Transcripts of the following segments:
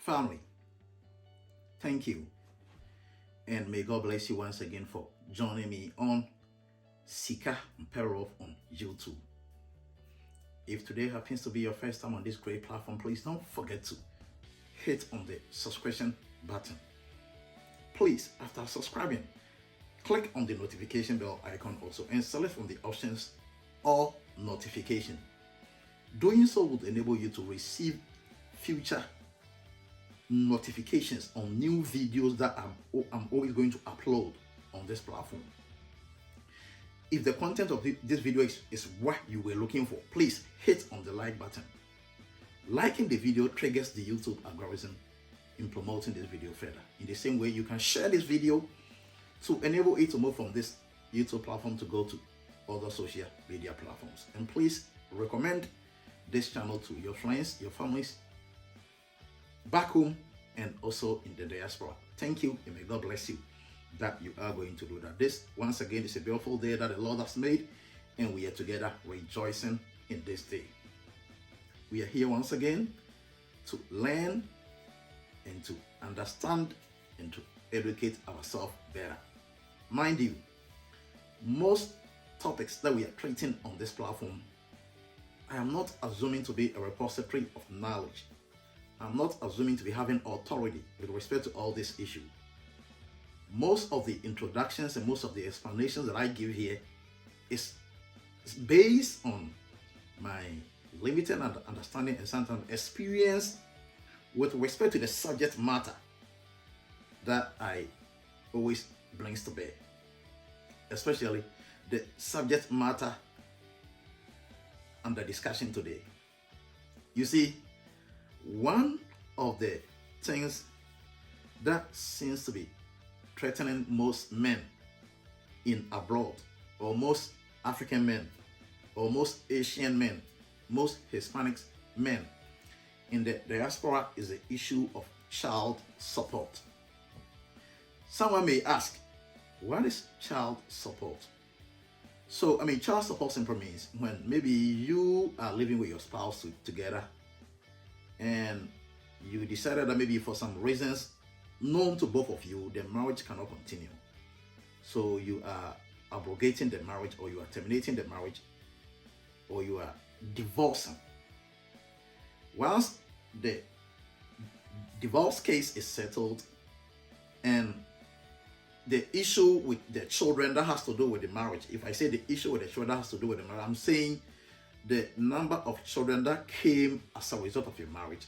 family, thank you. And may God bless you once again for joining me on Sika Mperov on YouTube. If today happens to be your first time on this great platform, please don't forget to hit on the subscription button. Please, after subscribing, click on the notification bell icon also and select from the options all notification. Doing so would enable you to receive future notifications on new videos that I'm always going to upload on this platform. If the content of this video is what you were looking for, please hit on the like button. Liking the video triggers the YouTube algorithm in promoting this video further. In the same way, you can share this video to enable it to move from this YouTube platform to go to other social media platforms. And please recommend this channel to your friends, your families, back home, and also in the diaspora. Thank you, and may God bless you that you are going to do that. This, once again, is a beautiful day that the Lord has made, and we are together rejoicing in this day. We are here once again to learn and to understand and to educate ourselves better. Mind you, most topics that we are treating on this platform, I am not assuming to be a repository of knowledge. I'm not assuming to be having authority with respect to all this issue. Most of the introductions and most of the explanations that I give here is based on my limited understanding and sometimes experience with respect to the subject matter that I always brings to bear, especially the subject matter under discussion today. You see, one of the things that seems to be threatening most men in abroad, or most African men, or most Asian men, most Hispanic men in the diaspora is the issue of child support. Someone may ask, what is child support? So, child support simply means when maybe you are living with your spouse together and you decided that maybe for some reasons known to both of you, the marriage cannot continue. So you are abrogating the marriage, or you are terminating the marriage, or you are divorcing. Once the divorce case is settled and the issue with the children that has to do with the marriage, if I say the issue with the children that has to do with the marriage, I'm saying the number of children that came as a result of your marriage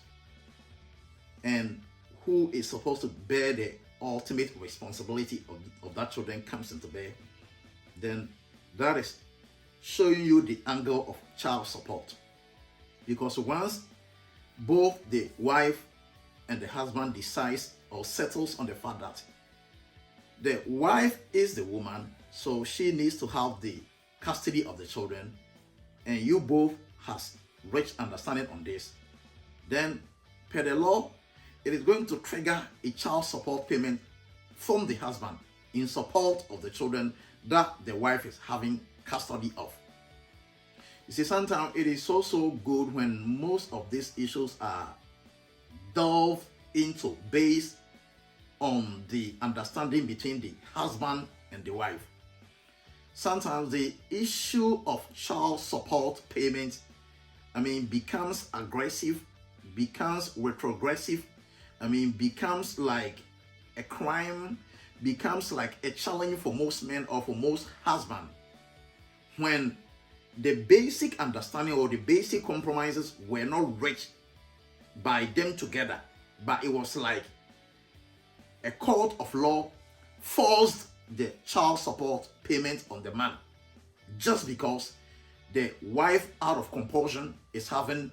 and who is supposed to bear the ultimate responsibility of that children comes into bear, then that is showing you the angle of child support. Because once both the wife and the husband decides or settles on the fact that the wife is the woman, so she needs to have the custody of the children, and you both has rich understanding on this, then per the law, it is going to trigger a child support payment from the husband in support of the children that the wife is having custody of. You see, sometimes it is so good when most of these issues are delved into based on the understanding between the husband and the wife. Sometimes the issue of child support payments, becomes aggressive, becomes retrogressive, becomes like a crime, becomes like a challenge for most men or for most husbands, when the basic understanding or the basic compromises were not reached by them together, but it was like a court of law forced the child support payment on the man just because the wife, out of compulsion, is having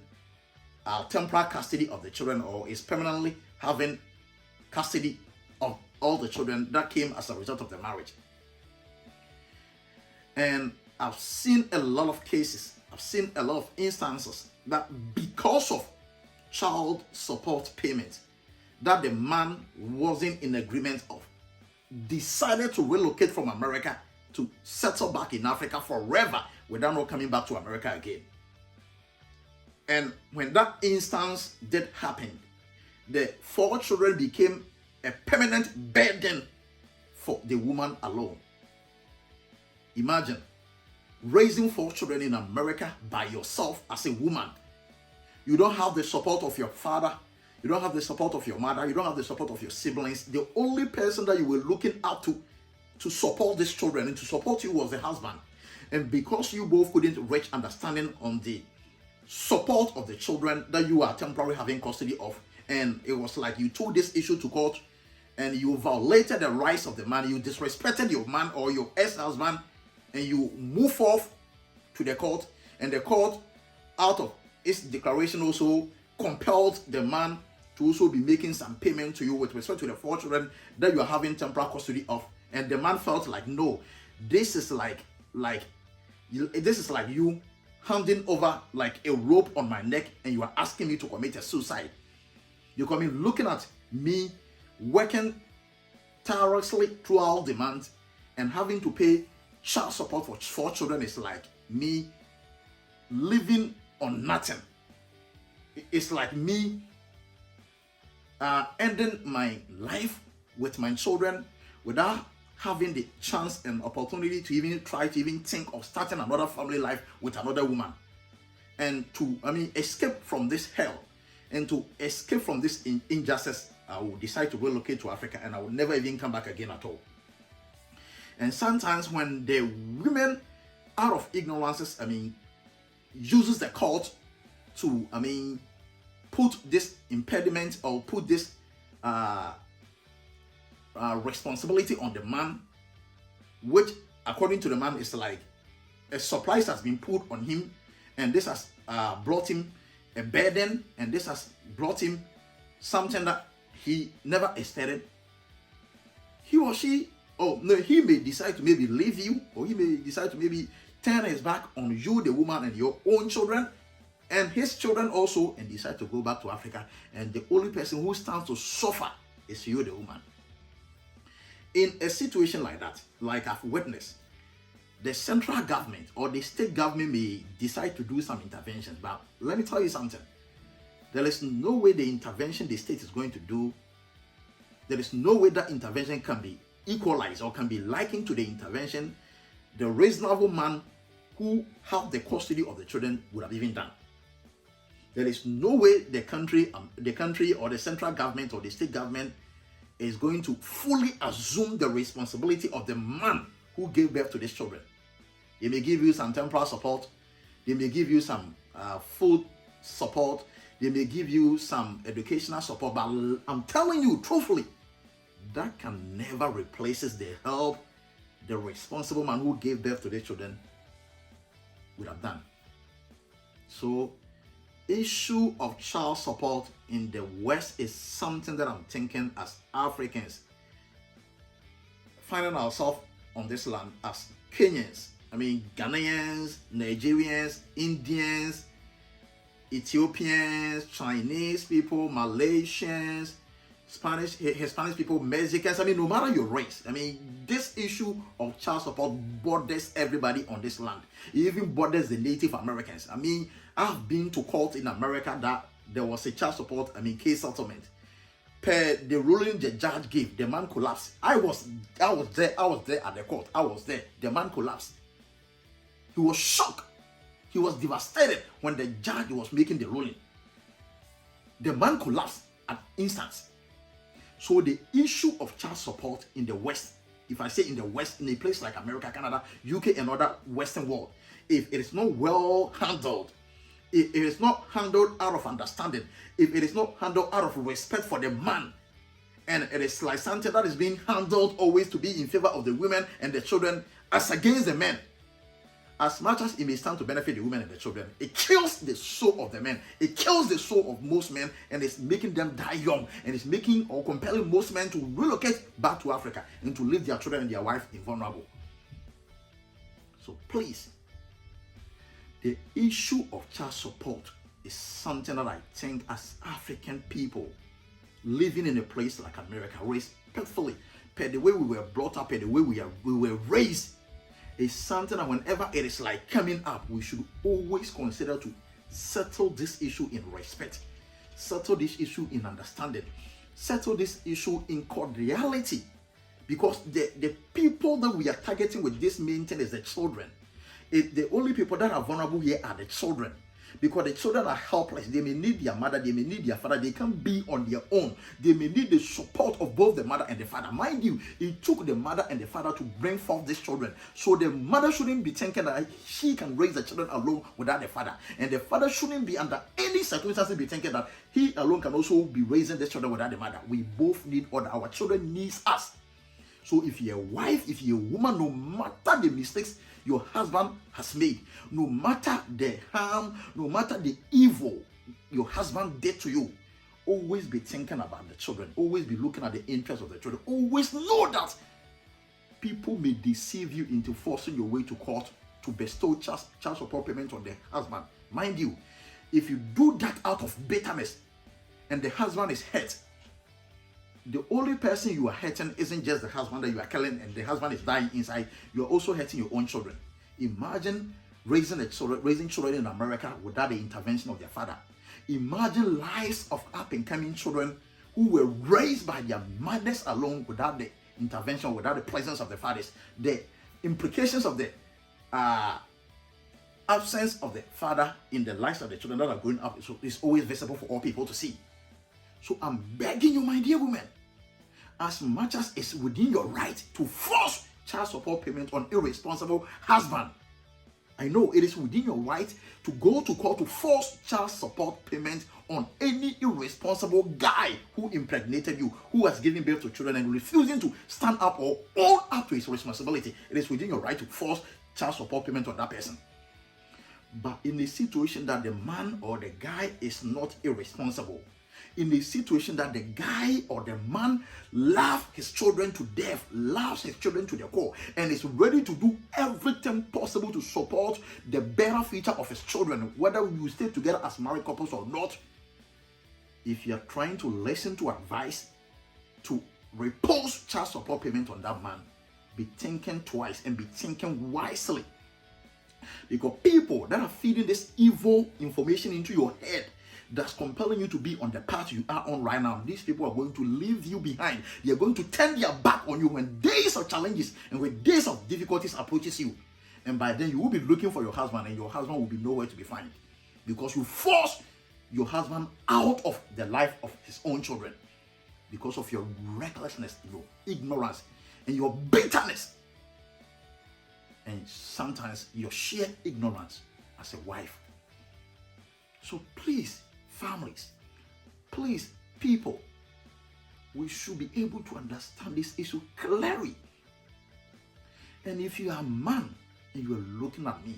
temporary custody of the children, or is permanently having custody of all the children that came as a result of the marriage. And I've seen a lot of cases, I've seen a lot of instances that because of child support payments that the man wasn't in agreement of, decided to relocate from America to settle back in Africa forever without not coming back to America again. And when that instance did happen, the 4 children became a permanent burden for the woman alone. Imagine raising 4 children in America by yourself as a woman. You don't have the support of your father. You don't have the support of your mother. You don't have the support of your siblings. The only person that you were looking up to support these children and to support you was the husband. And because you both couldn't reach understanding on the support of the children that you are temporarily having custody of, and it was like you took this issue to court and you violated the rights of the man, you disrespected your man or your ex-husband, and you move off to the court, and the court, out of its declaration, also compelled the man to also be making some payment to you with respect to the 4 children that you are having temporary custody of. And the man felt like, no, this is like you handing over like a rope on my neck, and you are asking me to commit a suicide. You come in looking at me working tirelessly throughout the month and having to pay child support for 4 children is like me living on nothing. It's like me ending my life with my children without having the chance and opportunity to even try to even think of starting another family life with another woman. And to, escape from this hell and to escape from this injustice, I will decide to relocate to Africa, and I will never even come back again at all. And sometimes when the women, out of ignorances, uses the court to, put this impediment or put this responsibility on the man, which according to the man is like a surprise has been put on him, and this has brought him a burden, and this has brought him something that he never expected. He or she, he may decide to maybe leave you, or he may decide to maybe turn his back on you, the woman, and your own children, and his children also, and decide to go back to Africa. And the only person who stands to suffer is you, the woman. In a situation like that, like I've witnessed, the central government or the state government may decide to do some interventions. But let me tell you something. There is no way the intervention the state is going to do, there is no way that intervention can be equalized or can be likened to the intervention the reasonable man who have the custody of the children would have even done. There is no way the country or the central government or the state government is going to fully assume the responsibility of the man who gave birth to these children. They may give you some temporal support, they may give you some food support, they may give you some educational support, but I'm telling you truthfully, that can never replace the help the responsible man who gave birth to these children would have done. So, issue of child support in the West is something that I'm thinking as Africans, finding ourselves on this land as Kenyans, Ghanaians, Nigerians, Indians, Ethiopians, Chinese people, Malaysians, Hispanic people, Mexicans, no matter your race, this issue of child support borders everybody on this land. It even borders the Native Americans. I've been to court in America that there was a child support, case settlement. Per the ruling the judge gave, the man collapsed. I was there at the court. I was there. The man collapsed. He was shocked. He was devastated when the judge was making the ruling. The man collapsed at instance. So the issue of child support in the West, if I say in the West, in a place like America, Canada, UK, and other Western world, if it is not well handled, if it is not handled out of understanding, if it is not handled out of respect for the man, and it is like something that is being handled always to be in favor of the women and the children as against the men, as much as it may stand to benefit the women and the children, it kills the soul of the men. It kills the soul of most men, and it's making them die young, and it's making or compelling most men to relocate back to Africa and to leave their children and their wife invulnerable. So please, the issue of child support is something that I think as African people living in a place like America, respectfully, per the way we were brought up, per the way we were raised, is something that whenever it is like coming up, we should always consider to settle this issue in respect. Settle this issue in understanding. Settle this issue in cordiality. Because the people that we are targeting with this main thing is the children. The only people that are vulnerable here are the children. Because the children are helpless. They may need their mother, they may need their father. They can't be on their own. They may need the support of both the mother and the father. Mind you, it took the mother and the father to bring forth these children. So the mother shouldn't be thinking that she can raise the children alone without the father. And the father shouldn't be under any circumstances be thinking that he alone can also be raising the children without the mother. We both need order. Our children needs us. So if you're a wife, if you're a woman, no matter the mistakes your husband has made, no matter the harm, no matter the evil your husband did to you, always be thinking about the children. Always be looking at the interests of the children. Always know that people may deceive you into forcing your way to court to bestow child support payment on the husband. Mind you, if you do that out of bitterness and the husband is hurt, the only person you are hurting isn't just the husband that you are killing and the husband is dying inside. You are also hurting your own children. Imagine raising children in America without the intervention of their father. Imagine lives of up-and-coming children who were raised by their mothers alone without the intervention, without the presence of the fathers. The implications of the absence of the father in the lives of the children that are growing up is always visible for all people to see. So I'm begging you, my dear women, as much as it's within your right to force child support payment on irresponsible husband, I know it is within your right to go to court to force child support payment on any irresponsible guy who impregnated you, who has given birth to children and refusing to stand up or own up to his responsibility. It is within your right to force child support payment on that person. But in a situation that the man or the guy is not irresponsible, in a situation that the guy or the man loves his children to death, loves his children to the core, and is ready to do everything possible to support the better future of his children, whether you stay together as married couples or not, if you are trying to listen to advice to repose child support payment on that man, be thinking twice and be thinking wisely. Because people that are feeding this evil information into your head, that's compelling you to be on the path you are on right now, these people are going to leave you behind. They are going to turn their back on you when days of challenges and when days of difficulties approaches you. And by then you will be looking for your husband, and your husband will be nowhere to be found, because you force your husband out of the life of his own children because of your recklessness, your ignorance, and your bitterness, and sometimes your sheer ignorance as a wife. So please, families, please, people, we should be able to understand this issue clearly. And if you are a man and you are looking at me,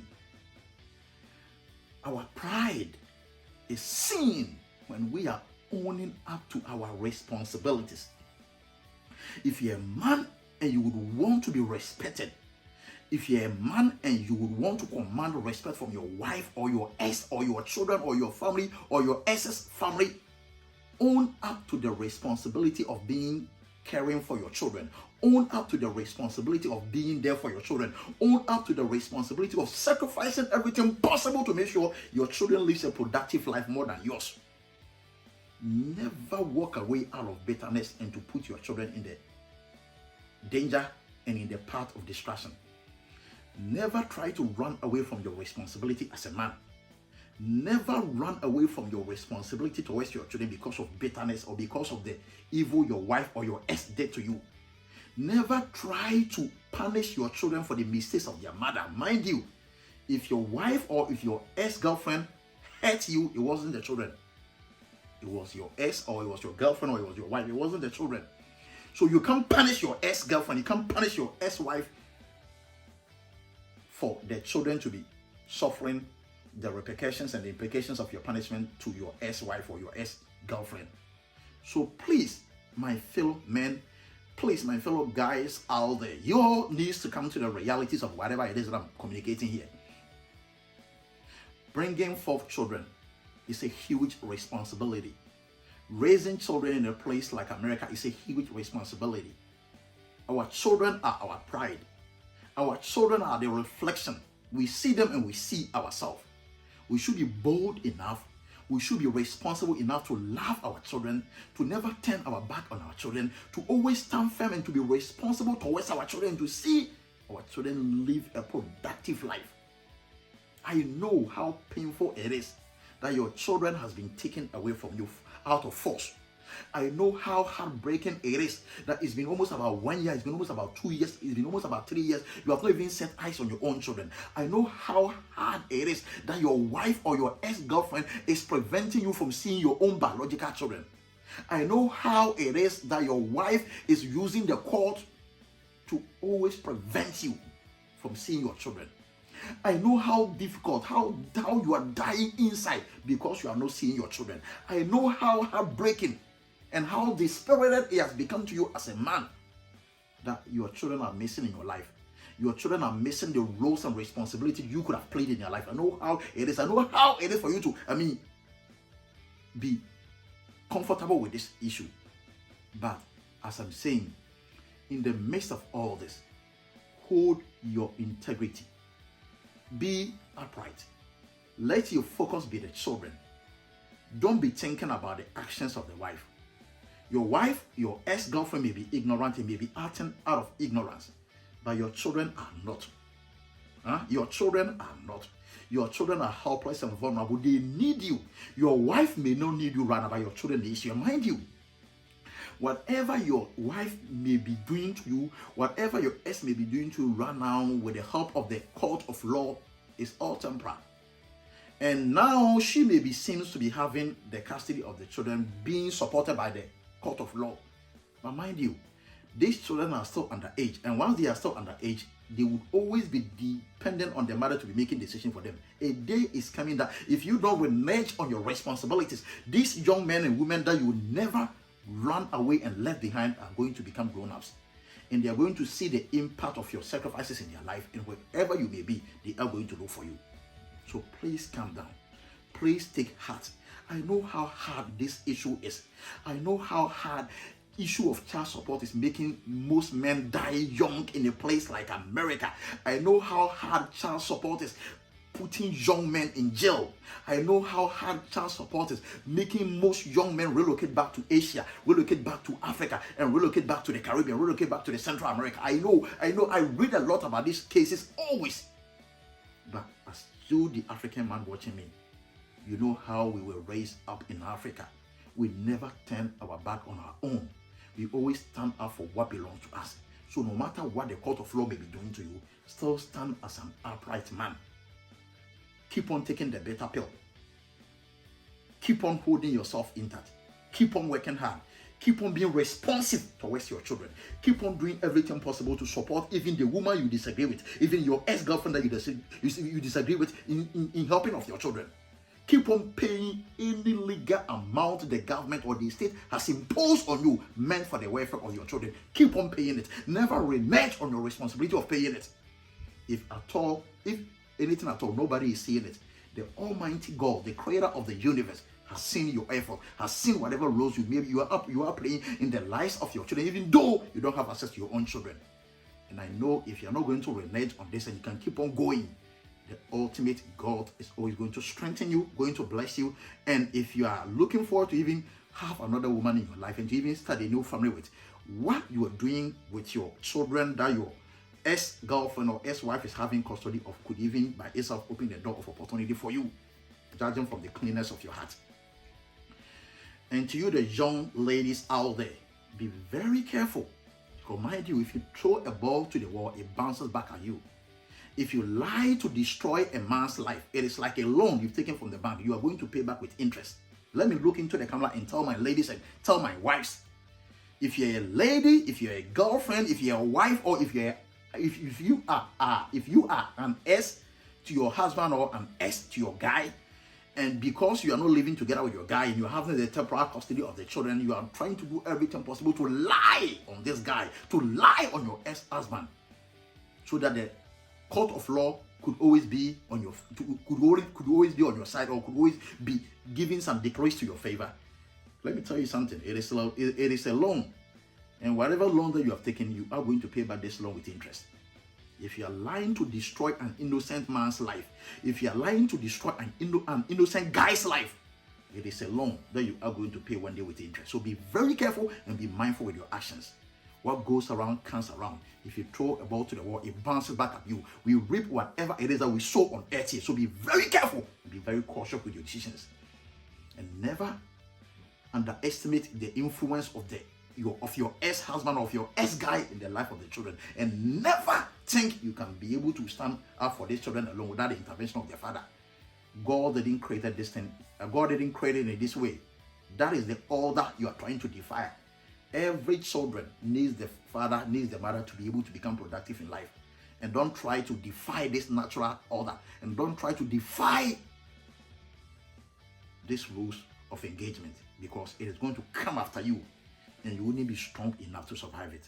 our pride is seen when we are owning up to our responsibilities. If you're a man and you would want to be respected, if you're a man and you would want to command respect from your wife or your ex or your children or your family or your ex's family, own up to the responsibility of caring for your children. Own up to the responsibility of being there for your children. Own up to the responsibility of sacrificing everything possible to make sure your children live a productive life more than yours. Never walk away out of bitterness and to put your children in the danger and in the path of destruction. Never try to run away from your responsibility as a man. Never run away from your responsibility towards your children because of bitterness or because of the evil your wife or your ex did to you. Never try to punish your children for the mistakes of their mother. Mind you, if your wife or if your ex-girlfriend hurt you, it wasn't the children. It was your ex, or it was your girlfriend, or it was your wife. It wasn't the children. So you can't punish your ex-girlfriend. You can't punish your ex-wife for the children to be suffering the repercussions and the implications of your punishment to your ex-wife or your ex-girlfriend. So please, my fellow men, please, my fellow guys out there, you all need to come to the realities of whatever it is that I'm communicating here. Bringing forth children is a huge responsibility. Raising children in a place like America is a huge responsibility. Our children are our pride. Our children are the reflection. We see them and we see ourselves. We should be bold enough. We should be responsible enough to love our children, to never turn our back on our children, to always stand firm and to be responsible towards our children, to see our children live a productive life. I know how painful it is that your children has been taken away from you out of force. I know how heartbreaking it is that it's been almost about 1 year, it's been almost about 2 years, it's been almost about 3 years. You have not even set eyes on your own children. I know how hard it is that your wife or your ex-girlfriend is preventing you from seeing your own biological children. I know how it is that your wife is using the court to always prevent you from seeing your children. I know how difficult, how you are dying inside because you are not seeing your children. I know how heartbreaking and how dispirited it has become to you as a man that your children are missing in your life. Your children are missing the roles and responsibilities you could have played in your life. I know how it is. I know how it is for you to, be comfortable with this issue. But as I'm saying, in the midst of all this, hold your integrity. Be upright. Let your focus be the children. Don't be thinking about the actions of the wife. Your wife, your ex-girlfriend may be ignorant, and may be acting out of ignorance, but your children are not. Your children are not. Your children are helpless and vulnerable. They need you. Your wife may not need you right now, but your children need you. Mind you, whatever your wife may be doing to you, whatever your ex may be doing to you right now with the help of the court of law is all temporal. And now she may be seems to be having the custody of the children being supported by the court of law. But mind you, these children are still underage, and once they are still underage, they would always be dependent on their mother to be making decisions for them. A day is coming that if you don't renege on your responsibilities, these young men and women that you would never run away and left behind are going to become grown-ups, and they are going to see the impact of your sacrifices in their life, and wherever you may be, they are going to look for you. So please calm down. Please take heart. I know how hard this issue is. I know how hard issue of child support is making most men die young in a place like America. I know how hard child support is putting young men in jail. I know how hard child support is making most young men relocate back to Asia, relocate back to Africa, and relocate back to the Caribbean, relocate back to the Central America. I know. I read a lot about these cases always. But as you, the African man watching me, you know how we were raised up in Africa. We never turn our back on our own. We always stand up for what belongs to us. So no matter what the court of law may be doing to you, still stand as an upright man. Keep on taking the better pill. Keep on holding yourself intact. Keep on working hard. Keep on being responsive towards your children. Keep on doing everything possible to support even the woman you disagree with, even your ex-girlfriend that you disagree with in helping of your children. Keep on paying any legal amount the government or the state has imposed on you meant for the welfare of your children. Keep on paying it. Never renege on your responsibility of paying it. If anything at all, nobody is seeing it. The Almighty God, the creator of the universe, has seen your effort, has seen whatever roles you are playing in the lives of your children, even though you don't have access to your own children. And I know if you're not going to renege on this and you can keep on going, the ultimate God is always going to strengthen you, going to bless you. And if you are looking forward to even have another woman in your life and to even start a new family with, what you are doing with your children that your ex-girlfriend or ex-wife is having custody of could even by itself open the door of opportunity for you, judging from the cleanness of your heart. And to you, the young ladies out there, be very careful. Because mind you, if you throw a ball to the wall, it bounces back at you. If you lie to destroy a man's life, it is like a loan you've taken from the bank. You are going to pay back with interest. Let me look into the camera and tell my ladies and tell my wives. If you're a lady, if you're a girlfriend, if you're a wife, or if you are an ex to your husband or an ex to your guy, and because you are not living together with your guy and you're having the temporal custody of the children, you are trying to do everything possible to lie on this guy, to lie on your ex-husband, so that the court of law could always be on your could always be on your side, or could always be giving some decrees to your favor. Let me tell you something. It is a loan, and whatever loan that you have taken, you are going to pay back this loan with interest. If you are lying to destroy an innocent man's life, if you are lying to destroy an innocent guy's life, It is a loan that you are going to pay one day with interest. So be very careful and be mindful with your actions. What goes around comes around. If you throw a ball to the wall, it bounces back at you. We reap whatever it is that we sow on earth here. So be very careful and be very cautious with your decisions. And never underestimate the influence of your ex-husband or of your ex-guy in the life of the children. And never think you can be able to stand up for these children alone without the intervention of their father. God didn't create this thing. God didn't create it in this way. That is the order you are trying to defy. Every children needs the father, needs the mother to be able to become productive in life. And don't try to defy this natural order. And don't try to defy these rules of engagement, because it is going to come after you and you wouldn't be strong enough to survive it.